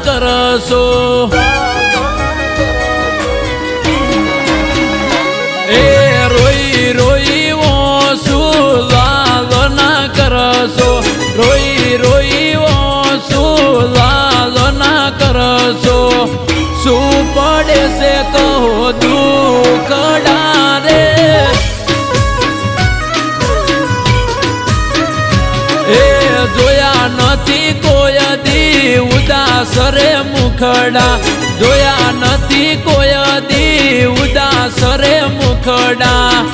કરશો એ રોઈ રોઈ ઓછું લાલના કરશો રોઈ રોઈ ઓછું લાલના કરશો શું પડે છે કહો દુખડા રે એ જોયા નથી કોઈ દી ઉદાસ રે મુખડા જોયા નથી કોઈ દી ઉદાસ રે મુખડા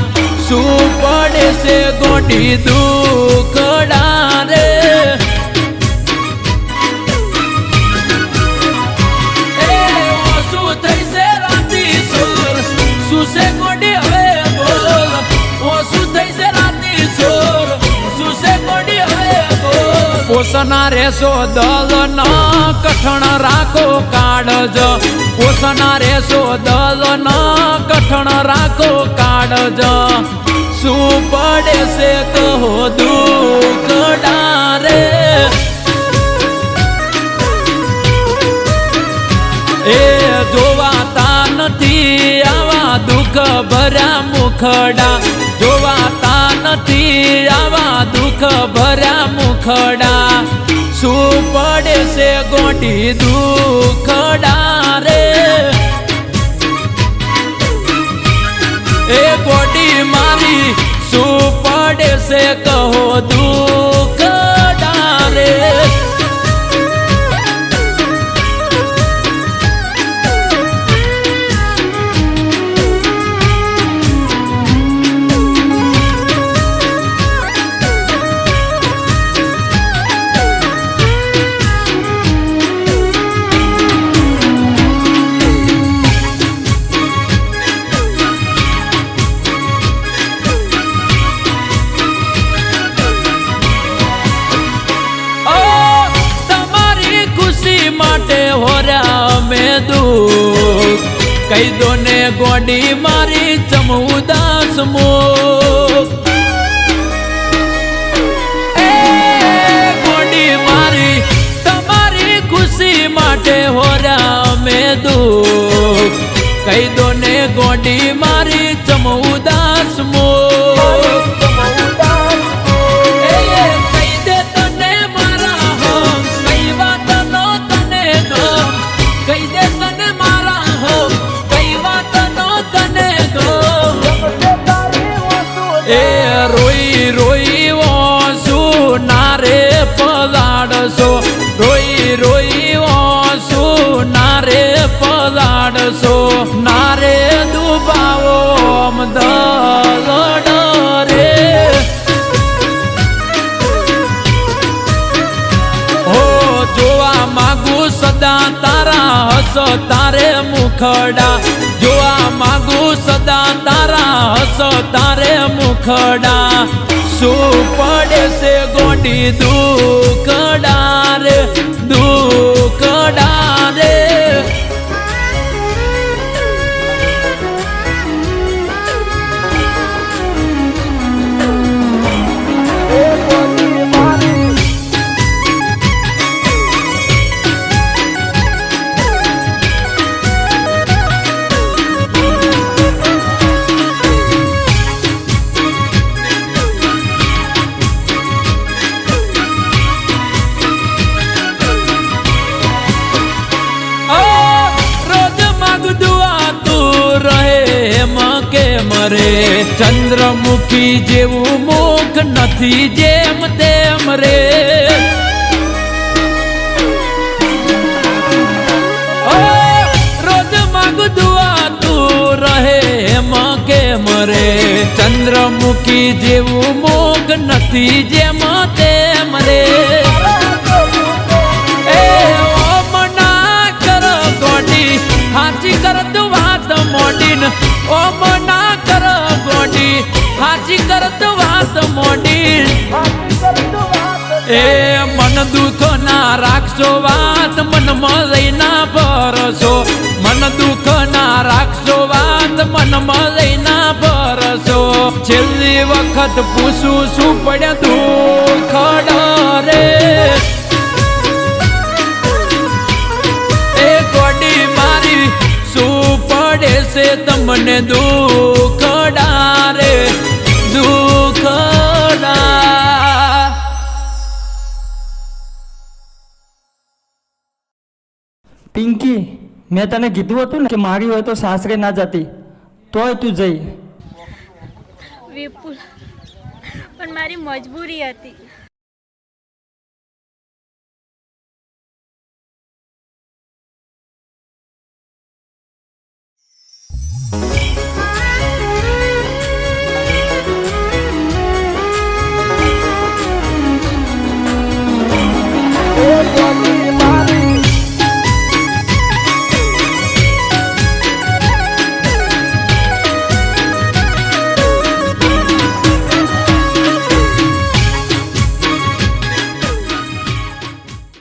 શું પડે છે ગોટી દુખડા રે એ શું થઈ છે રાતી સોર શું છે ગોડી હવે બોલ ઓ શું થઈ છે રાતી સોર શું છે ગોડી હવે બોલ પોસના રેસો દલ ના કઠણ રાખો કાળજ પોસના રેસો દલ ના કઠણ રાખો કાળજ શું પડે છે કહો દુખડા રે એ જોવાતા નથી આવા દુઃખ ભર્યા મુખડા જોવાતા નથી આવા દુઃખ ભર્યા મુખડા શું પડે છે ગોટી દુખડા રે એ ગોટી મારી શું પડે છે કહો દુખડા રે કહી દો ને ગોડી મારી ચમઉદાસ મુખ એ ગોડી મારી તમારી ખુશી માટે હોર્યા મેં દુઃખ કહી દો ને ગોડી મારી ચમઉદાસ મુખ કહી દે તને મારા હમ કઈ વાત નો તને ગમ કહી દે તને મારા હમ એ રોઈ રોઈ ઓછું નારે પલાડશો રોઈ રોઈ ઓછું નારે પલાડશો નારે દુબાવો અમદલડ રે હો જોવા માગુ સદા તારા હસ તારે મુખડા જોવા માગુ સદા તારા હસ તારે મુખડા શું પડે છે ગોડી દુખડા રે દુખડા રે મરે ચંદ્રમુખી જેવું મુખ નથી જેમ તેમ રે રોજ માગું દુઆ તું રહે એમ કે મરે ચંદ્રમુખી જેવું મુખ નથી જેમ તેમ રે એ મના કર ગોડી હાચી કર તું વાત મોડીન ઓ મના કર ગોડી હાચી કર તું વાત મોડીન એ મન દુઃખ ના રાખશો વાત મનમાં લઈના ભરશો મન દુઃખ ના રાખશો વાત મનમાં લઈના ભરશો છેલ્લી વખત પૂછું શું પડ્યા દુઃખ રે મને દુખડા રે દુખડા. પિંકી, મેં તને કીધું હતું ને કે મારી હોય તો સાસરે ના જતી, તોય તું જઈ. વિપુલ, પણ મારી મજબૂરી હતી.